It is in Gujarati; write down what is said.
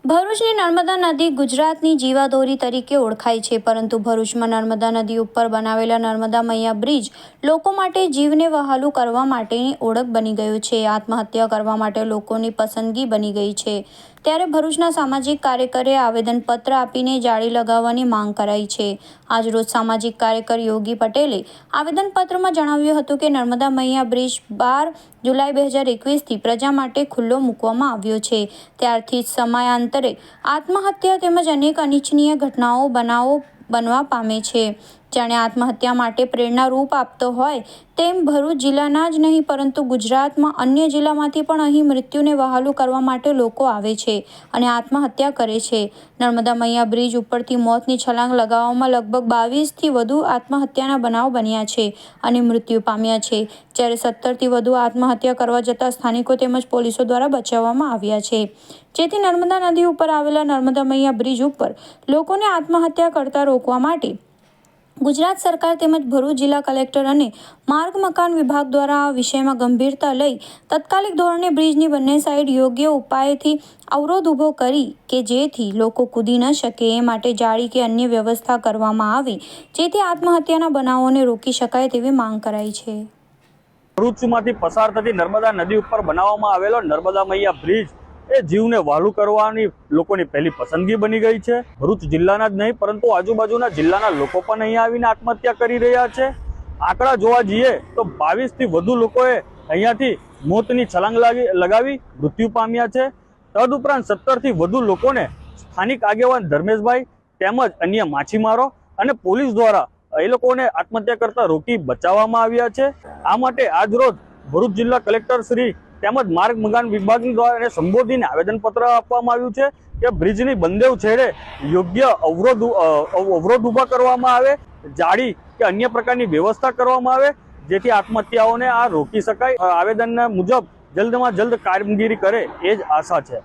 ભરૂચની નર્મદા નદી ગુજરાતની જીવાદોરી તરીકે ઓળખાય છે, પરંતુ ભરૂચમાં નર્મદા નદી ઉપર બનાવેલા નર્મદા મૈયા બ્રિજ લોકો માટે જીવને વહાલું કરવા માટેની ઓળખ બની ગયું છે. આત્મહત્યા કરવા માટે લોકોની પસંદગી બની ગઈ છે. ત્યારે ભરૂચના સામાજિક કાર્યકરે આવેદનપત્ર આપીને જાળી લગાવવાની માંગ કરાઈ છે. આજરોજ સામાજિક કાર્યકર યોગી પટેલે આવેદનપત્રમાં જણાવ્યું હતું કે નર્મદા મૈયા બ્રિજ 12 જુલાઈ 2021થી પ્રજા માટે ખુલ્લો મૂકવામાં આવ્યો છે. ત્યારથી જ સમયાંતરે આત્મહત્યા તેમજ અનેક અનિચ્છનીય ઘટનાઓ બનવા પામે છે. જાણે આત્મહત્યા માટે પ્રેરણારૂપ આપતો હોય તેમ ભરૂચ જિલ્લાના જ નહીં પરંતુ ગુજરાતમાં અન્ય જિલ્લામાંથી પણ અહીં મૃત્યુને વહાલું કરવા માટે લોકો આવે છે અને આત્મહત્યા કરે છે. નર્મદા મૈયા બ્રિજ ઉપરથી મોતની છલાંગ લગાવવામાં લગભગ 22થી વધુ આત્મહત્યાના બનાવ બન્યા છે અને મૃત્યુ પામ્યા છે, જ્યારે 17થી વધુ આત્મહત્યા કરવા જતાં સ્થાનિકો તેમજ પોલીસો દ્વારા બચાવવામાં આવ્યા છે. જેથી નર્મદા નદી ઉપર આવેલા નર્મદા મૈયા બ્રિજ ઉપર લોકોને આત્મહત્યા કરતા રોકવા માટે ગુજરાત સરકાર તેમજ ભરૂચ જિલ્લા કલેક્ટર અને માર્ગ મકાન વિભાગ દ્વારા આ વિષયમાં ગંભીરતા લઈ તાત્કાલિક ધોરણે બ્રિજની બંને સાઈડ યોગ્ય ઉપાયથી અવરોધ ઊભો કરી કે જેથી લોકો કૂદી ન શકે એ માટે જાળી કે અન્ય વ્યવસ્થા કરવામાં આવે, જેથી આત્મહત્યાના બનાવોને રોકી શકાય તેવી માંગ કરાઈ છે. ભરૂચમાંથી પસાર થતી નર્મદા નદી ઉપર બનાવવામાં આવેલો નર્મદા મૈયા બ્રિજ એ જીવને વહાલું કરવાની લોકોની પહેલી પસંદગી બની ગઈ છે. ભરૂચ જિલ્લાના જ નહીં પરંતુ આજુબાજુના જિલ્લાના લોકો પણ અહીંયા આવીને આત્મહત્યા કરી રહ્યા છે. આંકડા જોવા જઈએ તો 22થી વધુ લોકોએ અહીંયાથી મોતની છલાંગ લગાવી મૃત્યુ પામ્યા છે. તદુપરાંત 17થી વધુ લોકોને સ્થાનિક આગેવાન ધર્મેશભાઈ તેમજ અન્ય માછીમારો અને પોલીસ દ્વારા એ લોકોને આત્મહત્યા કરતા રોકી બચાવવામાં આવ્યા છે. આ માટે આજરોજ ભરૂચ જિલ્લા કલેક્ટર શ્રી તેમજ માર્ગ મકાન વિભાગ દ્વારા સંબોધીને આવેદનપત્ર આપવામાં આવ્યું છે કે બ્રિજની બંને છેડે યોગ્ય અવરોધ ઊભા કરવામાં આવે, જાળી કે અન્ય પ્રકારની વ્યવસ્થા કરવામાં આવે, જેથી આત્મહત્યાઓને આ રોકી શકાય. આવેદન મુજબ જલ્દમાં જલ્દ કામગીરી કરે એ જ આશા છે.